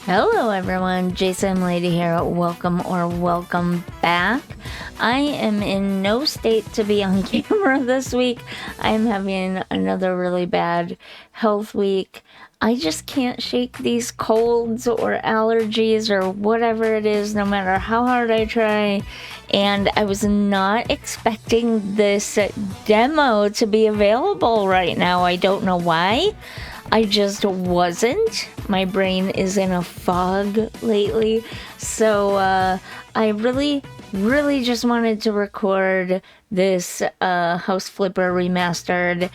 Hello everyone, JSimLady here. Welcome back. I am in no state to be on camera this week. I am having another really bad health week. I just can't shake these colds or allergies or whatever it is, no matter how hard I try. And I was not expecting this demo to be available right now. I don't know why. I just wasn't. My brain is in a fog lately. So I really just wanted to record this House Flipper Remastered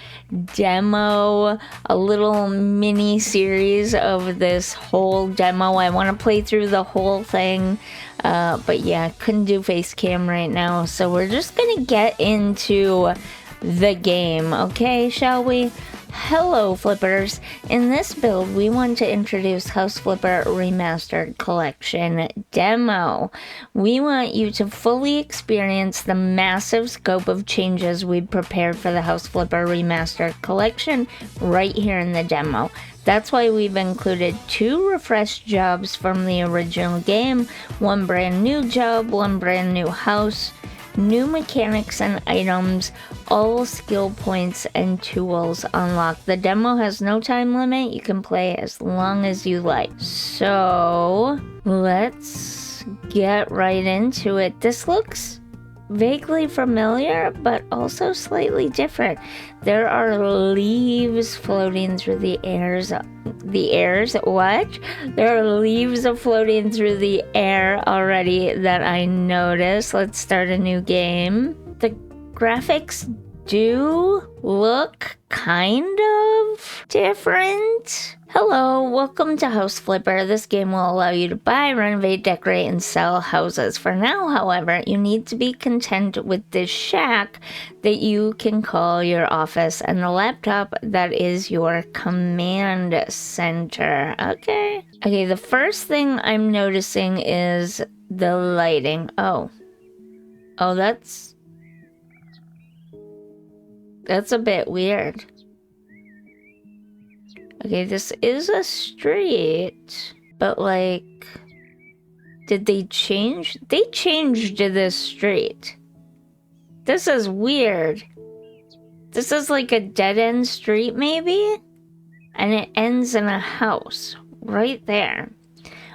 demo, a little mini series of this whole demo. I want to play through the whole thing, but yeah, couldn't do face cam right now. So we're just gonna get into the game, okay, shall we? Hello Flippers! In this build we want to introduce House Flipper Remastered Collection Demo. We want you to fully experience the massive scope of changes we've prepared for the House Flipper Remastered Collection right here in the demo. That's why we've included 2 refreshed jobs from the original game, 1 brand new job, 1 brand new house, new mechanics and items, all skill points and tools unlocked. The demo has no time limit. You can play as long as you like. So let's get right into it. This looks vaguely familiar, but also slightly different. There are leaves floating through the airs. What? There are leaves floating through the air already that I noticed. Let's start a new game. The graphics do look kind of different. Hello, welcome to House Flipper. This game will allow you to buy, renovate, decorate, and sell houses. For now, however, you need to be content with this shack that you can call your office and the laptop that is your command center. Okay, the first thing I'm noticing is the lighting. Oh, that's a bit weird. Okay, this is a street, but like, did they change? They changed this street. This is weird. This is like a dead-end street maybe? And it ends in a house right there.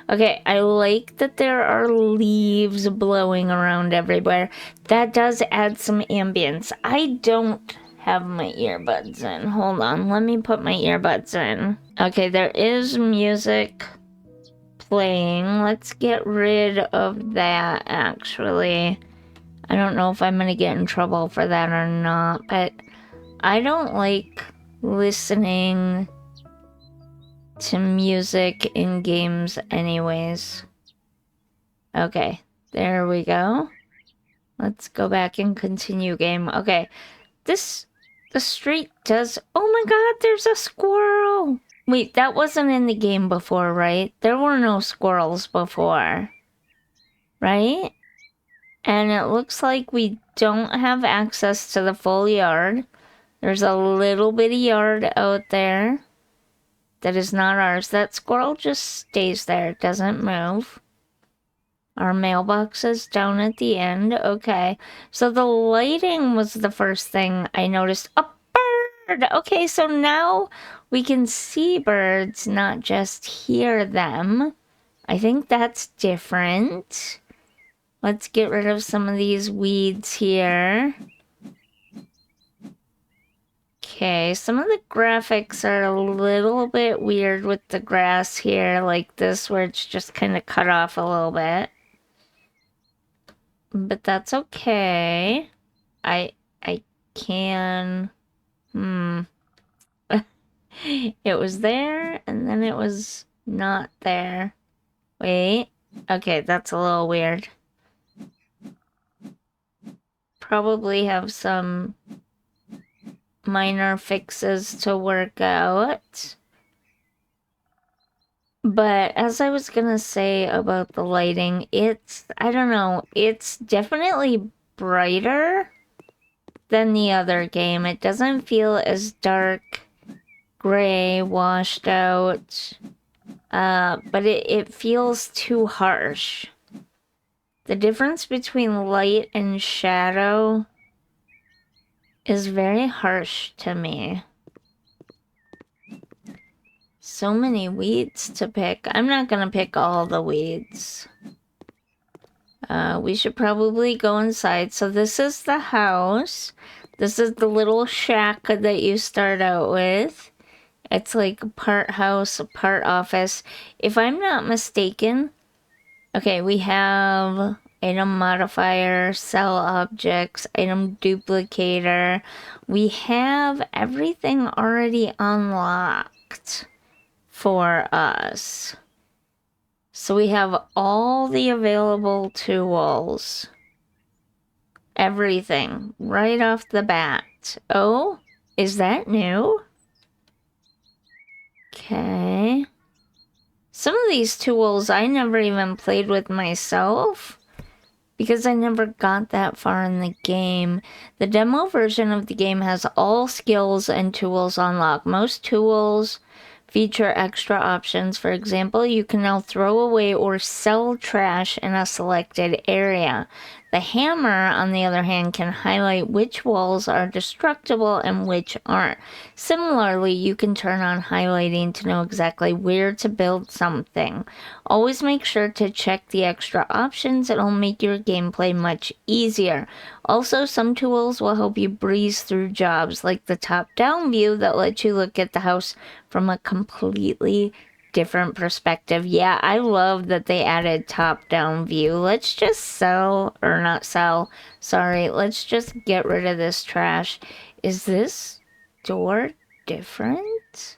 Okay, I like that there are leaves blowing around everywhere. That does add some ambience. I don't have my earbuds in. Hold on, let me put my earbuds in. Okay, there is music playing. Let's get rid of that, actually. I don't know if I'm gonna get in trouble for that or not, but I don't like listening to music in games anyways. Okay, there we go. Let's go back and continue game. Okay, the street does... Oh my god, there's a squirrel! Wait, that wasn't in the game before, right? There were no squirrels before, right? And it looks like we don't have access to the full yard. There's a little bitty yard out there that is not ours. That squirrel just stays there, it doesn't move. Our mailbox is down at the end. Okay, so the lighting was the first thing I noticed. A bird! Okay, so now we can see birds, not just hear them. I think that's different. Let's get rid of some of these weeds here. Okay, some of the graphics are a little bit weird with the grass here, like this, where it's just kind of cut off a little bit. But that's okay. I can... It was there, and then it was not there. Wait. Okay, that's a little weird. Probably have some minor fixes to work out. But as I was gonna say about the lighting, I don't know, it's definitely brighter than the other game. It doesn't feel as dark, gray, washed out. but it feels too harsh. The difference between light and shadow is very harsh to me. So many weeds to pick. I'm not gonna pick all the weeds. We should probably go inside. So this is the house. This is the little shack that you start out with. It's like part house, part office. If I'm not mistaken, okay, we have item modifier, sell objects, item duplicator. We have everything already unlocked for us. So we have all the available tools. Everything right off the bat. Oh, is that new? Okay. Some of these tools I never even played with myself because I never got that far in the game. The demo version of the game has all skills and tools unlocked. Most tools feature extra options. For example, you can now throw away or sell trash in a selected area. The hammer, on the other hand, can highlight which walls are destructible and which aren't. Similarly, you can turn on highlighting to know exactly where to build something. Always make sure to check the extra options. It'll make your gameplay much easier. Also, some tools will help you breeze through jobs, like the top-down view that lets you look at the house from a completely different perspective. Yeah, I love that they added top-down view. Let's just sell, or not sell, sorry, let's just get rid of this trash. Is this door different?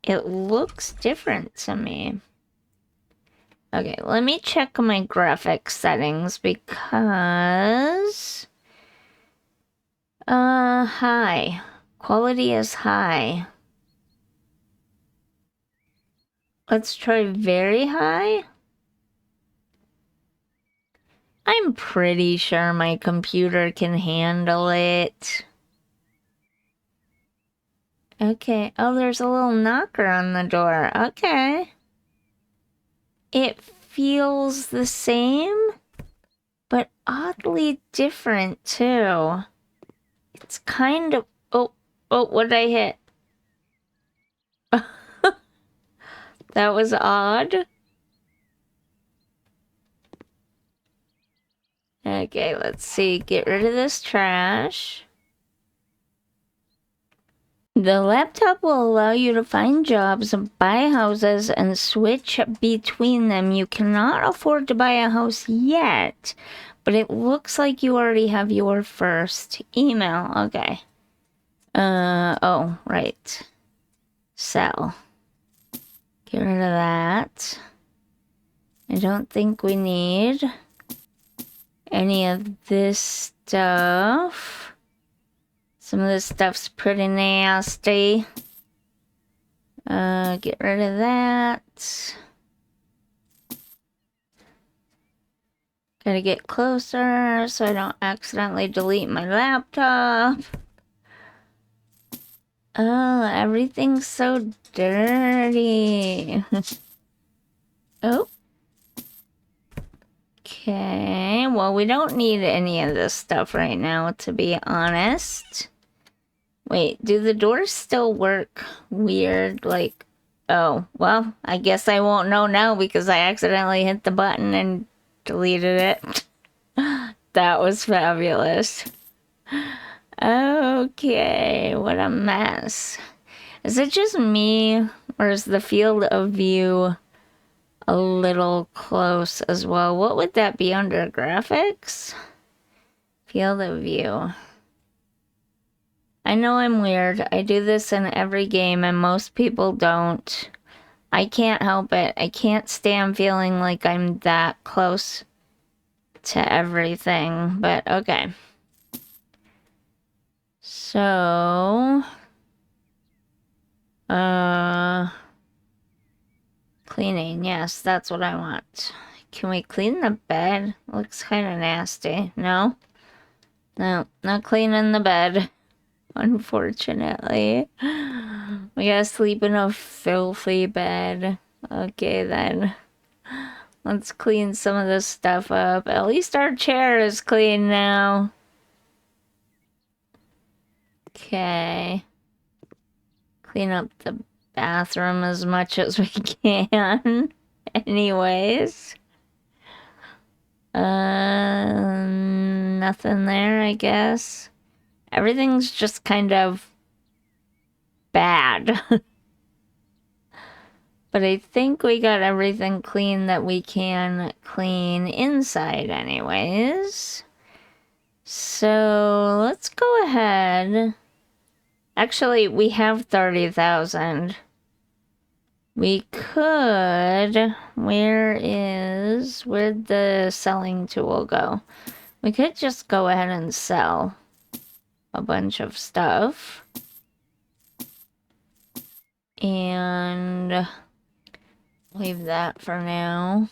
It looks different to me. Okay, let me check my graphics settings because... high. Quality is high. Let's try very high. I'm pretty sure my computer can handle it. Okay. Oh, there's a little knocker on the door. Okay. It feels the same, but oddly different too. It's kind of... Oh, what did I hit? That was odd. Okay, let's see. Get rid of this trash. The laptop will allow you to find jobs, buy houses, and switch between them. You cannot afford to buy a house yet, but it looks like you already have your first email. Okay. Oh, right. Sell. Get rid of that. I don't think we need any of this stuff. Some of this stuff's pretty nasty. Get rid of that. Gotta get closer so I don't accidentally delete my laptop. Oh, everything's so dirty. Oh. Okay, well, we don't need any of this stuff right now, to be honest. Wait, do the doors still work weird? Like, oh, well, I guess I won't know now because I accidentally hit the button and deleted it. That was fabulous. Okay, what a mess. Is it just me, or is the field of view a little close as well? What would that be under graphics? Field of view. I know I'm weird. I do this in every game and most people don't. I can't help it. I can't stand feeling like I'm that close to everything, but okay. So, cleaning. Yes, that's what I want. Can we clean the bed? Looks kind of nasty. No? No, not cleaning the bed. Unfortunately. We gotta sleep in a filthy bed. Okay, then. Let's clean some of this stuff up. At least our chair is clean now. Okay. Clean up the bathroom as much as we can. Anyways. Nothing there, I guess. Everything's just kind of bad. But I think we got everything clean that we can clean inside anyways. So let's go ahead. Actually, we have 30,000. We could, where'd the selling tool go? We could just go ahead and sell a bunch of stuff. And leave that for now.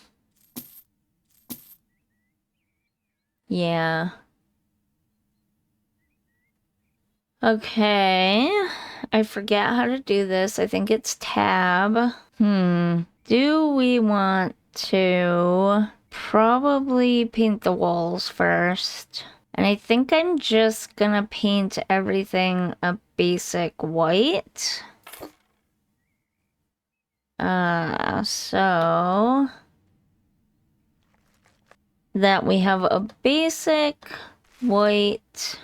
Yeah. Okay. I forget how to do this. I think it's tab. Do we want to probably paint the walls first? And I think I'm just gonna paint everything a basic white. So that we have a basic white,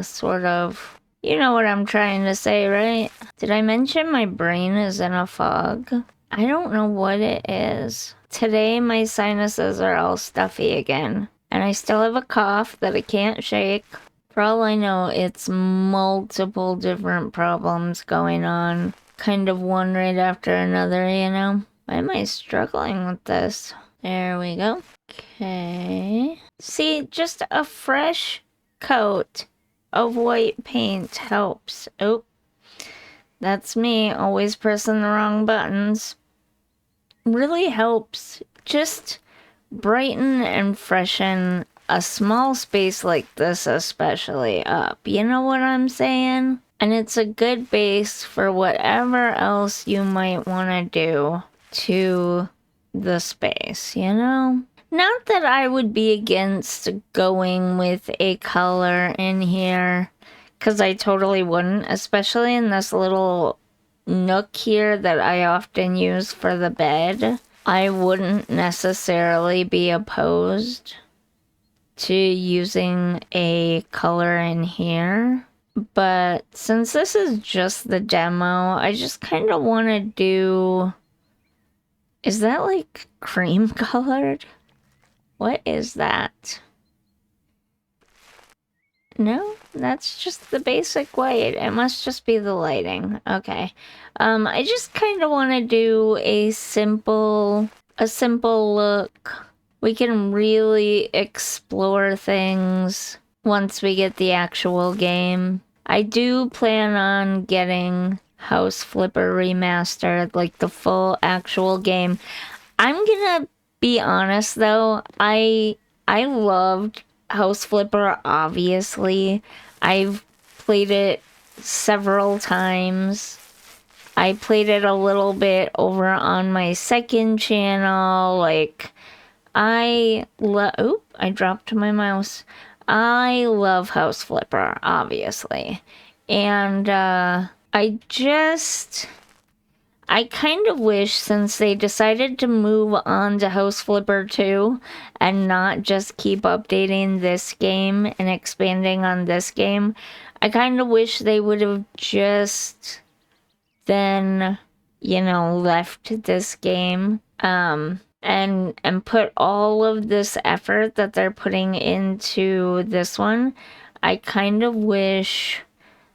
sort of, you know what I'm trying to say, right? Did I mention my brain is in a fog? I don't know what it is. Today my sinuses are all stuffy again, and I still have a cough that I can't shake. For all I know, it's multiple different problems going on. Kind of one right after another, you know? Why am I struggling with this? There we go. Okay. See, just a fresh coat of white paint helps. Oh, that's me, always pressing the wrong buttons. Really helps just brighten and freshen a small space like this especially up. You know what I'm saying? And it's a good base for whatever else you might want to do to the space, you know? Not that I would be against going with a color in here, because I totally wouldn't, especially in this little nook here that I often use for the bed. I wouldn't necessarily be opposed to using a color in here. But since this is just the demo, I just kind of want to do... Is that like cream colored? What is that? No, that's just the basic white. It must just be the lighting. Okay. I just kind of want to do a simple look. We can really explore things once we get the actual game. I do plan on getting House Flipper Remastered, like the full actual game. I'm gonna be honest though, I loved House Flipper, obviously. I've played it several times. I played it a little bit over on my second channel, like... I dropped my mouse. I love House Flipper, obviously. And, I kind of wish, since they decided to move on to House Flipper 2 and not just keep updating this game and expanding on this game, I kind of wish they would have just then, you know, left this game. And put all of this effort that they're putting into this one. I kind of wish...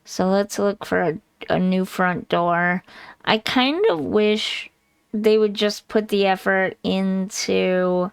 So let's look for a new front door. I kind of wish they would just put the effort into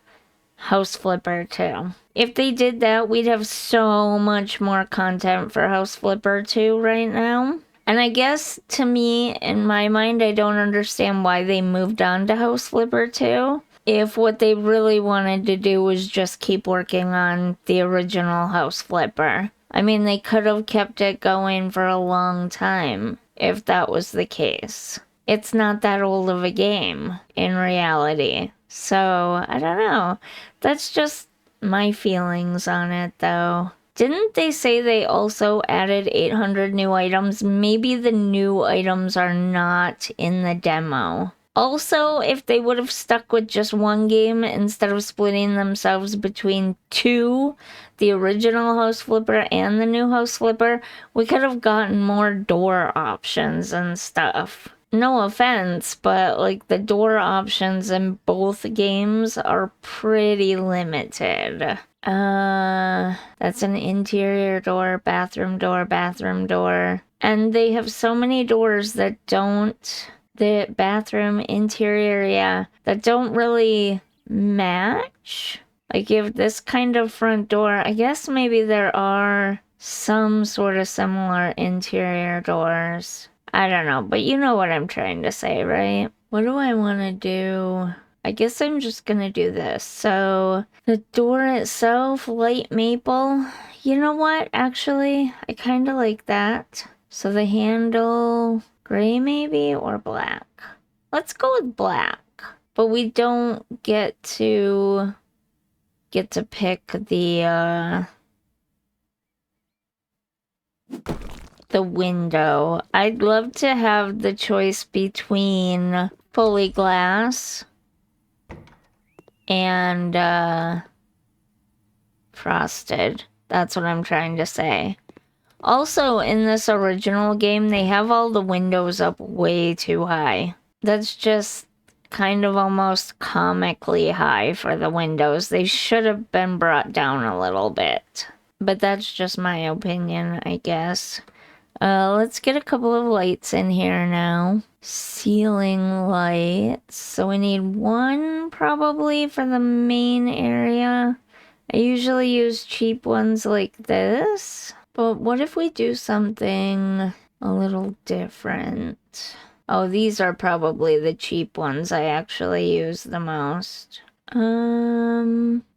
House Flipper 2. If they did that, we'd have so much more content for House Flipper 2 right now. And I guess, to me, in my mind, I don't understand why they moved on to House Flipper 2. If what they really wanted to do was just keep working on the original House Flipper. I mean, they could have kept it going for a long time if that was the case. it's not that old of a game in reality. So, I don't know. That's just my feelings on it, though. Didn't they say they also added 800 new items? Maybe the new items are not in the demo. Also, if they would have stuck with just one game instead of splitting themselves between two, the original House Flipper and the new House Flipper, we could have gotten more door options and stuff. No offense, but like the door options in both games are pretty limited. That's an interior door, bathroom door, bathroom door. And they have so many doors that don't, the bathroom interior, yeah, that don't really match. Like you have this kind of front door. I guess maybe there are some sort of similar interior doors. I don't know, but you know what I'm trying to say, right? What do I want to do? I guess I'm just gonna do this. So the door itself, light maple. You know what? Actually, I kind of like that. So the handle, gray maybe, or black? Let's go with black. But we don't get to pick the window. I'd love to have the choice between fully glass and frosted. That's what I'm trying to say. Also, in this original game, they have all the windows up way too high. That's just kind of almost comically high for the windows. They should have been brought down a little bit. But that's just my opinion, I guess. Let's get a couple of lights in here now. Ceiling lights. So we need one probably for the main area. I usually use cheap ones like this. But what if we do something a little different? Oh, these are probably the cheap ones I actually use the most.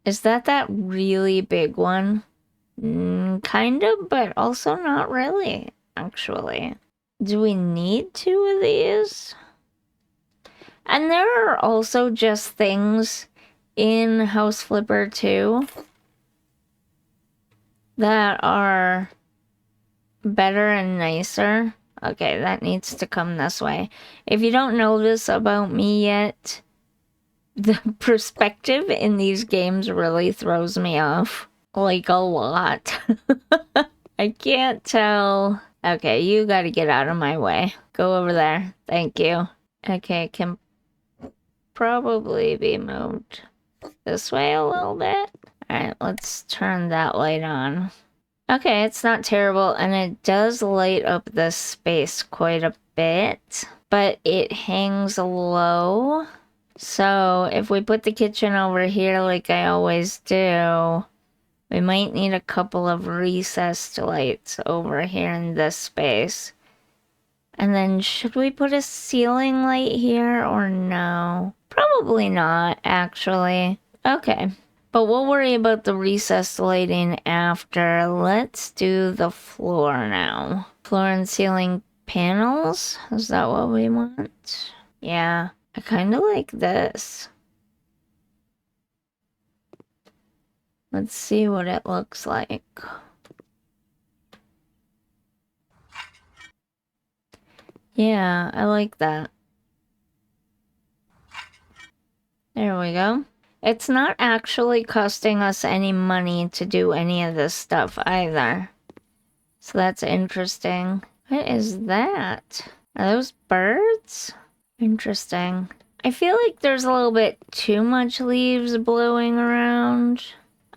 Is that really big one? Kind of, but also not really, actually. Do we need two of these? And there are also just things in House Flipper 2 that are better and nicer. Okay, that needs to come this way. If you don't know this about me yet, the perspective in these games really throws me off. Like a lot. I can't tell. Okay, you gotta get out of my way. Go over there. Thank you. Okay, it can probably be moved this way a little bit. Alright, let's turn that light on. Okay, it's not terrible, and it does light up this space quite a bit, but it hangs low. So if we put the kitchen over here like I always do, we might need a couple of recessed lights over here in this space. And then should we put a ceiling light here or no? Probably not, actually. Okay. But we'll worry about the recessed lighting after. Let's do the floor now. Floor and ceiling panels? Is that what we want? Yeah, I kind of like this. Let's see what it looks like. Yeah, I like that. There we go. It's not actually costing us any money to do any of this stuff either. So that's interesting. What is that? Are those birds? Interesting. I feel like there's a little bit too much leaves blowing around.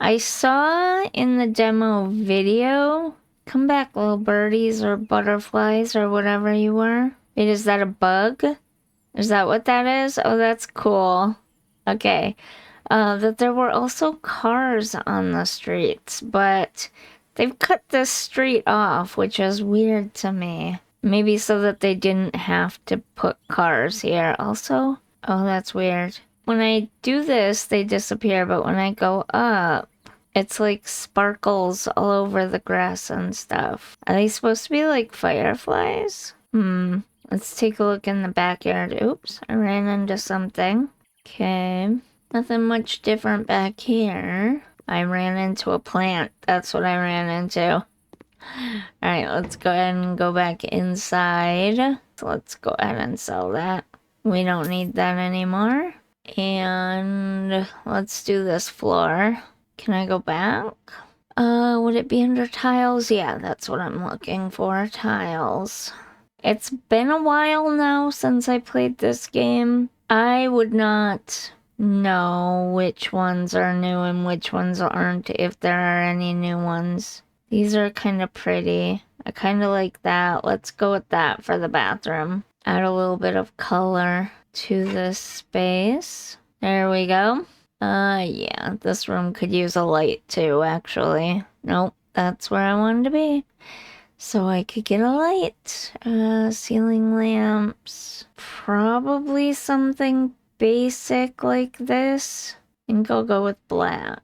I saw in the demo video, come back little birdies or butterflies or whatever you were. Wait, is that a bug? Is that what that is? Oh, that's cool. Okay. That there were also cars on the streets, but they've cut this street off, which is weird to me. Maybe so that they didn't have to put cars here. Also, oh, that's weird. When I do this, they disappear, but when I go up, it's like sparkles all over the grass and stuff. Are they supposed to be like fireflies? Let's take a look in the backyard. Oops, I ran into something. Okay, nothing much different back here. I ran into a plant. That's what I ran into. Alright, let's go ahead and go back inside. So let's go ahead and sell that. We don't need that anymore. And let's do this floor. Can I go back? Would it be under tiles? Yeah, that's what I'm looking for, tiles. It's been a while now since I played this game. I would not know which ones are new and which ones aren't, if there are any new ones. These are kind of pretty. I kind of like that. Let's go with that for the bathroom. Add a little bit of color to this space. There we go. Yeah, this room could use a light too, actually. Nope, that's where I wanted to be. So I could get a light. Ceiling lamps. Probably something basic like this. I think I'll go with black.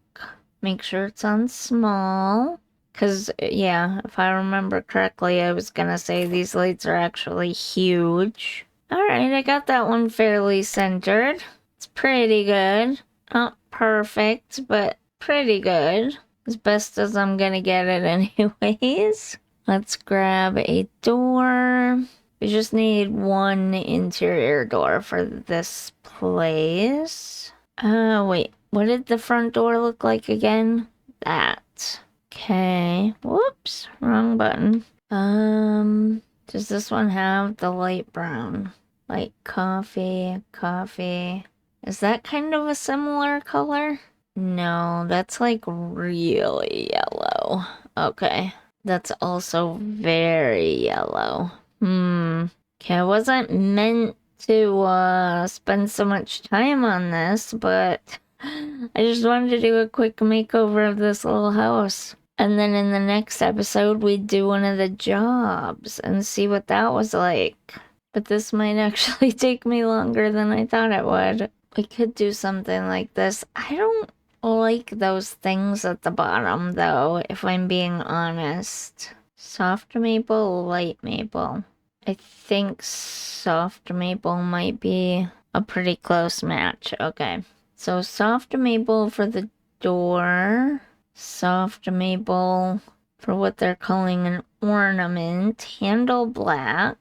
Make sure it's on small. Because, yeah, if I remember correctly, I was gonna say these lights are actually huge. Alright, I got that one fairly centered. It's pretty good. Not perfect, but pretty good. As best as I'm gonna get it anyways. Let's grab a door. We just need one interior door for this place. Wait. What did the front door look like again? That. Okay. Whoops. Wrong button. Does this one have the light brown? Light coffee. Is that kind of a similar color? No, that's like really yellow. Okay. That's also very yellow. Okay, I wasn't meant to spend so much time on this, but I just wanted to do a quick makeover of this little house. And then in the next episode, we'd do one of the jobs and see what that was like. But this might actually take me longer than I thought it would. We could do something like this. I don't like those things at the bottom, though, if I'm being honest. Soft maple, light maple. I think soft maple might be a pretty close match. Okay. So soft maple for the door. Soft maple for what they're calling an ornament. Handle black.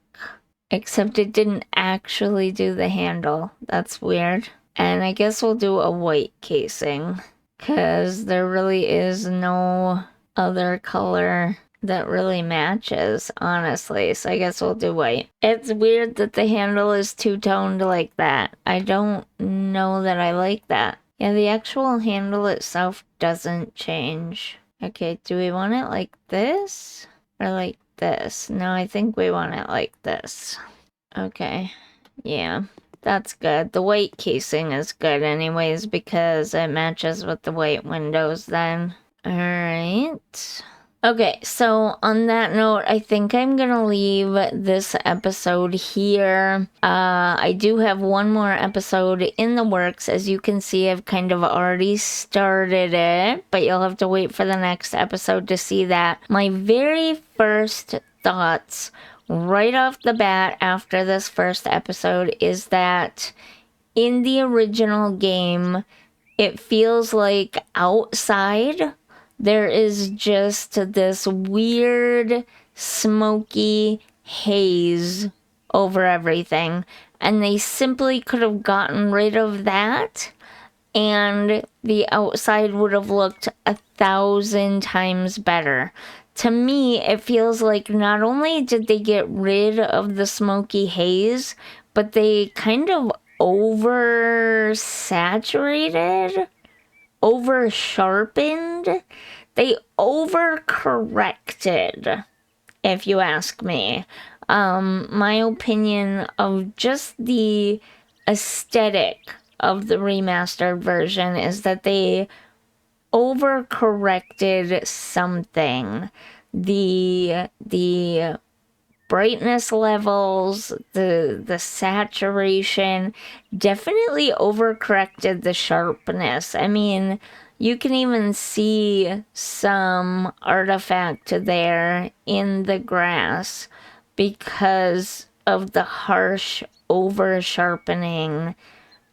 Except it didn't actually do the handle. That's weird. And I guess we'll do a white casing. Because there really is no other color that really matches, honestly. So I guess we'll do white. It's weird that the handle is two-toned like that. I don't know that I like that. Yeah, the actual handle itself doesn't change. Okay, do we want it like this? Or like this? No, I think we want it like this. Okay, yeah. That's good. The white casing is good anyways because it matches with the white windows then. Alright. Okay, so on that note, I think I'm gonna leave this episode here. I do have one more episode in the works. As you can see, I've kind of already started it, but you'll have to wait for the next episode to see that. My very first thoughts right off the bat after this first episode is that in the original game, it feels like outside there is just this weird, smoky haze over everything. And they simply could have gotten rid of that, and the outside would have looked 1,000 times better. To me, it feels like not only did they get rid of the smoky haze, but they kind of oversaturated, over-sharpened. They overcorrected, if you ask me. My opinion of just the aesthetic of the remastered version is that they overcorrected something. The brightness levels, the saturation definitely overcorrected the sharpness. I mean, you can even see some artifact there in the grass because of the harsh over sharpening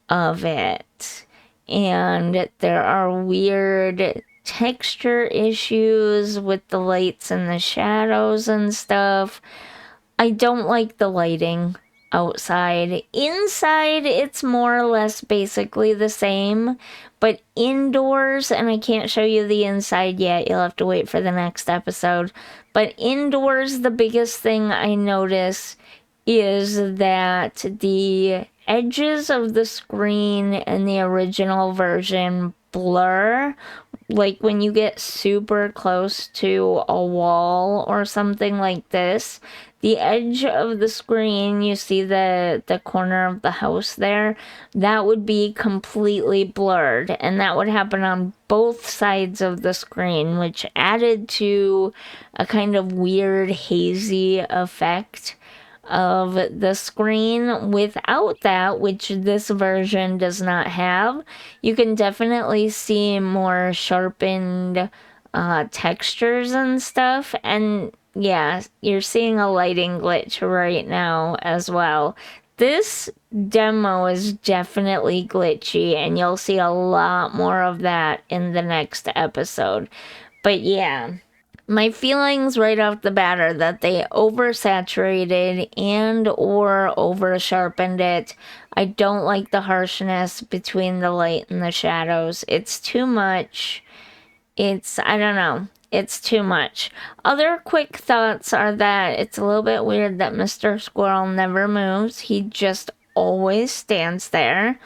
of it. And there are weird texture issues with the lights and the shadows and stuff. I don't like the lighting outside. Inside, it's more or less basically the same, but indoors, and I can't show you the inside yet, you'll have to wait for the next episode. But indoors, the biggest thing I notice is that the edges of the screen in the original version blur, like when you get super close to a wall or something like this, the edge of the screen, you see the corner of the house there, that would be completely blurred, and that would happen on both sides of the screen, which added to a kind of weird hazy effect of the screen. Without that, which this version does not have, you can definitely see more sharpened textures and stuff. And yeah, you're seeing a lighting glitch right now as well. This demo is definitely glitchy, and you'll see a lot more of that in the next episode. But yeah, my feelings right off the bat are that they oversaturated and or over sharpened it. I don't like the harshness between the light and the shadows. It's too much. I don't know. It's too much. Other quick thoughts are that it's a little bit weird that Mr. Squirrel never moves. He just always stands there.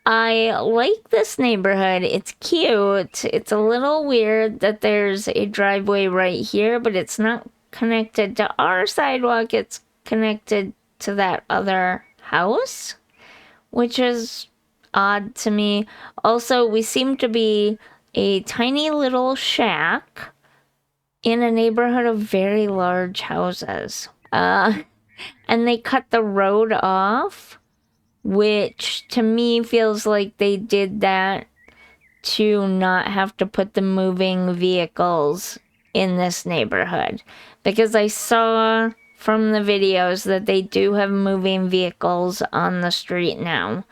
I like this neighborhood. It's cute. It's a little weird that there's a driveway right here, but it's not connected to our sidewalk. It's connected to that other house, which is odd to me. Also, we seem to be a tiny little shack in a neighborhood of very large houses. And they cut the road off, which to me feels like they did that to not have to put the moving vehicles in this neighborhood. Because I saw from the videos that they do have moving vehicles on the street now.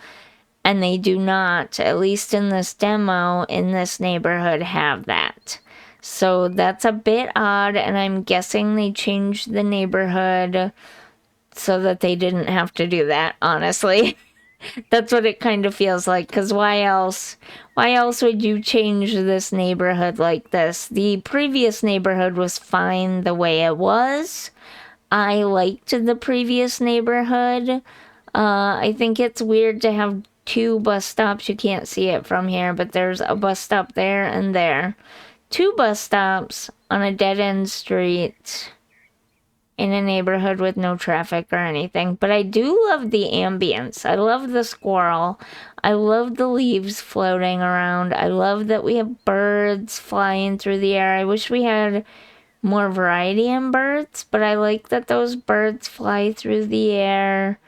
And they do not, at least in this demo, in this neighborhood, have that. So that's a bit odd, and I'm guessing they changed the neighborhood so that they didn't have to do that, honestly. That's what it kind of feels like, because why else would you change this neighborhood like this? The previous neighborhood was fine the way it was. I liked the previous neighborhood. I think it's weird to have two bus stops. You can't see it from here, but there's a bus stop there and there. Two bus stops on a dead-end street in a neighborhood with no traffic or anything. But I do love the ambience. I love the squirrel. I love the leaves floating around. I love that we have birds flying through the air. I wish we had more variety in birds, but I like that those birds fly through the air.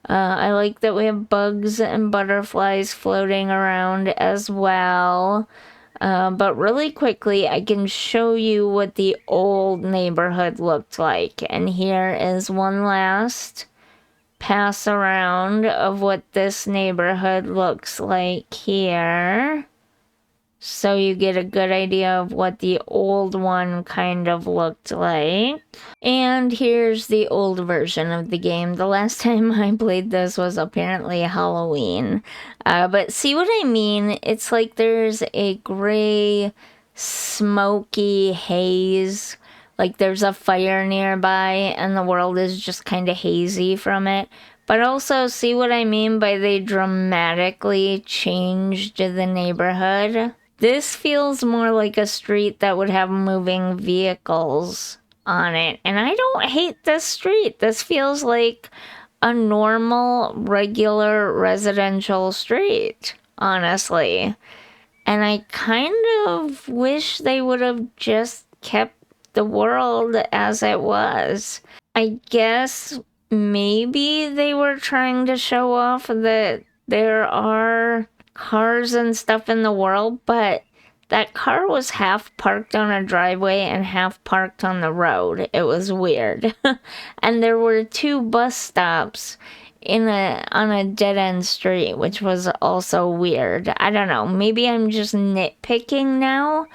I like that we have bugs and butterflies floating around as well. But really quickly, I can show you what the old neighborhood looked like. And here is one last pass around of what this neighborhood looks like here. So you get a good idea of what the old one kind of looked like. And here's the old version of the game. The last time I played this was apparently Halloween. But see what I mean? It's like there's a gray, smoky haze. Like there's a fire nearby and the world is just kind of hazy from it. But also, see what I mean by they dramatically changed the neighborhood? This feels more like a street that would have moving vehicles on it. And I don't hate this street. This feels like a normal, regular residential street, honestly. And I kind of wish they would have just kept the world as it was. I guess maybe they were trying to show off that there are cars and stuff in the world, but that car was half parked on a driveway and half parked on the road. It was weird. And there were 2 bus stops on a dead-end street, which was also weird. I don't know. Maybe I'm just nitpicking now,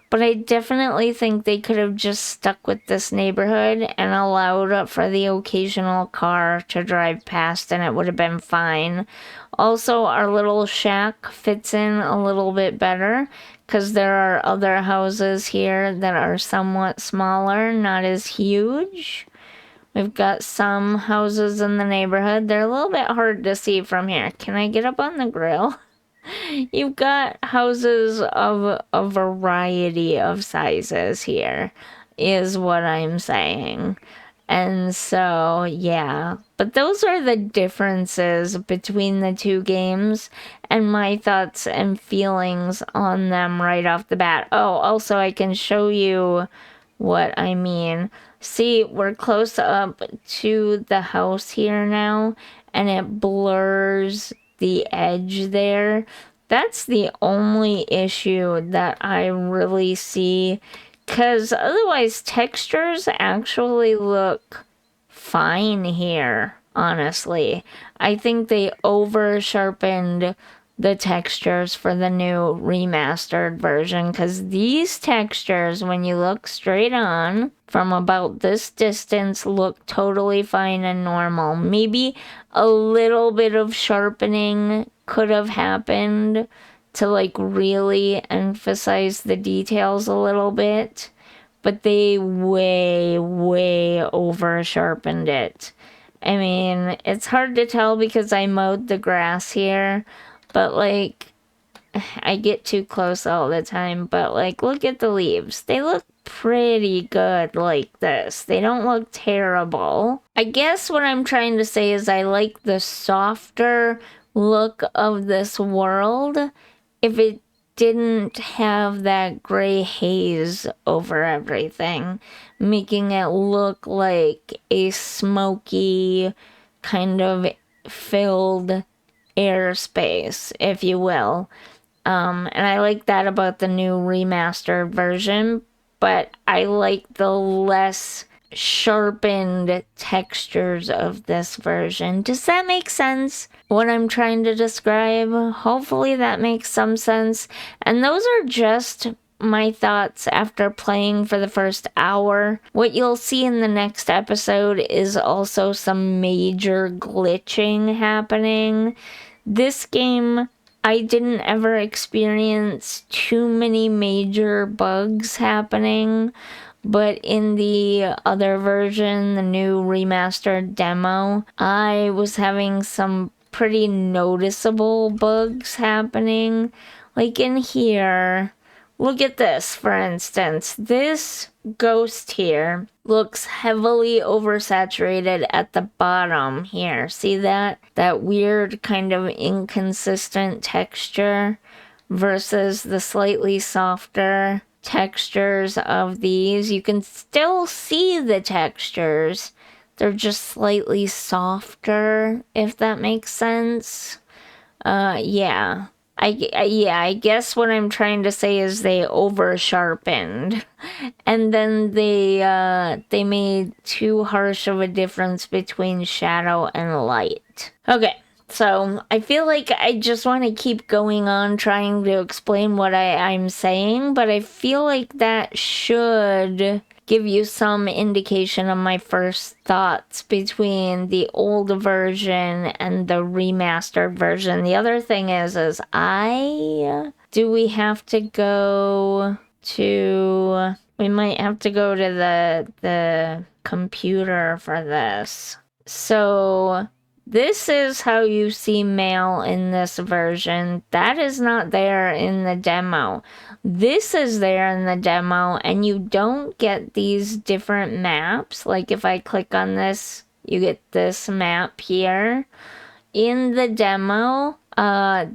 but I definitely think they could have just stuck with this neighborhood and allowed for the occasional car to drive past, and it would have been fine. Also, our little shack fits in a little bit better because there are other houses here that are somewhat smaller, not as huge. We've got some houses in the neighborhood. They're a little bit hard to see from here. Can I get up on the grill? You've got houses of a variety of sizes here, is what I'm saying. And so, yeah. But those are the differences between the 2 games and my thoughts and feelings on them right off the bat. Oh, also, I can show you what I mean. See, we're close up to the house here now, and it blurs the edge there. That's the only issue that I really see, because otherwise textures actually look fine here, honestly. I think they over sharpened the textures for the new remastered version, because these textures, when you look straight on from about this distance, look totally fine and normal. Maybe a little bit of sharpening could have happened to like really emphasize the details a little bit, but they way over sharpened it. I mean, it's hard to tell because I mowed the grass here, but like, I get too close all the time, but like, look at the leaves. They look pretty good like this. They don't look terrible. I guess what I'm trying to say is I like the softer look of this world if it didn't have that gray haze over everything, making it look like a smoky, kind of filled airspace, if you will. And I like that about the new remastered version, but I like the less sharpened textures of this version. Does that make sense? What I'm trying to describe? Hopefully that makes some sense. And those are just my thoughts after playing for the first hour. What you'll see in the next episode is also some major glitching happening. This game, I didn't ever experience too many major bugs happening, but in the other version, the new remastered demo, I was having some pretty noticeable bugs happening. Like in here, look at this, for instance. This ghost here looks heavily oversaturated at the bottom here. See that? That weird kind of inconsistent texture versus the slightly softer textures of these. You can still see the textures. They're just slightly softer, if that makes sense. Yeah. I guess what I'm trying to say is they over sharpened, and then they made too harsh of a difference between shadow and light. Okay, so I feel like I just want to keep going on trying to explain what I'm saying, but I feel like that should give you some indication of my first thoughts between the old version and the remastered version. The other thing is we have to go to, we might have to go to the computer for this. So this is how you see mail in this version. That is not there in the demo. This is there in the demo, and you don't get these different maps. Like if I click on this, you get this map here. In the demo,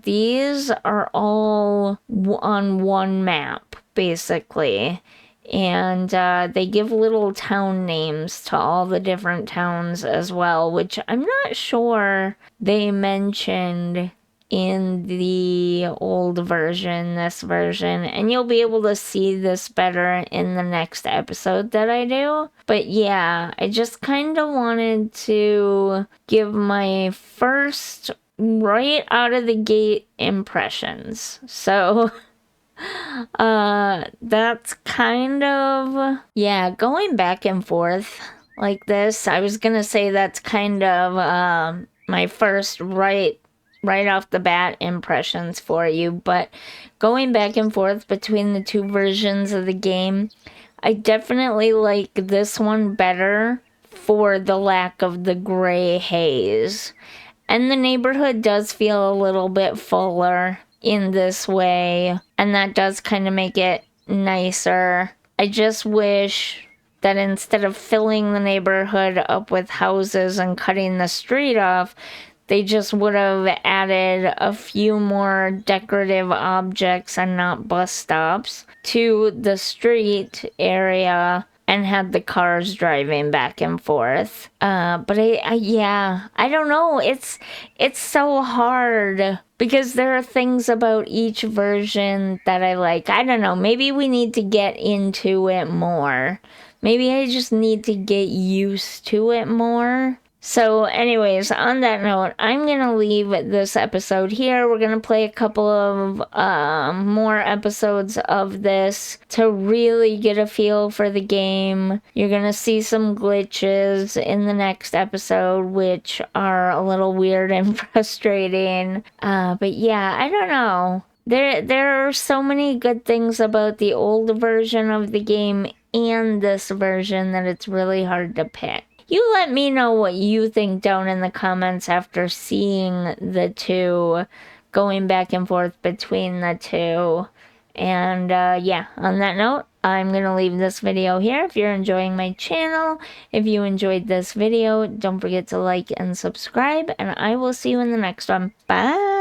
these are all on one map, basically. And they give little town names to all the different towns as well, which I'm not sure they mentioned in the old version, this version, and you'll be able to see this better in the next episode that I do. But yeah, I just kind of wanted to give my first right out of the gate impressions. So that's kind of, yeah, going back and forth like this. I was gonna say that's kind of my first right off the bat impressions for you, but going back and forth between the two versions of the game, I definitely like this one better for the lack of the gray haze. And the neighborhood does feel a little bit fuller in this way, and that does kind of make it nicer. I just wish that instead of filling the neighborhood up with houses and cutting the street off, they just would have added a few more decorative objects and not bus stops to the street area and had the cars driving back and forth. But yeah, I don't know. It's so hard because there are things about each version that I like. I don't know. Maybe we need to get into it more. Maybe I just need to get used to it more. So anyways, on that note, I'm going to leave this episode here. We're going to play a couple of more episodes of this to really get a feel for the game. You're going to see some glitches in the next episode, which are a little weird and frustrating. But yeah, I don't know. There are so many good things about the old version of the game and this version that it's really hard to pick. You let me know what you think down in the comments after seeing the two, going back and forth between the two. And yeah, on that note, I'm going to leave this video here. If you're enjoying my channel, if you enjoyed this video, don't forget to like and subscribe, and I will see you in the next one. Bye!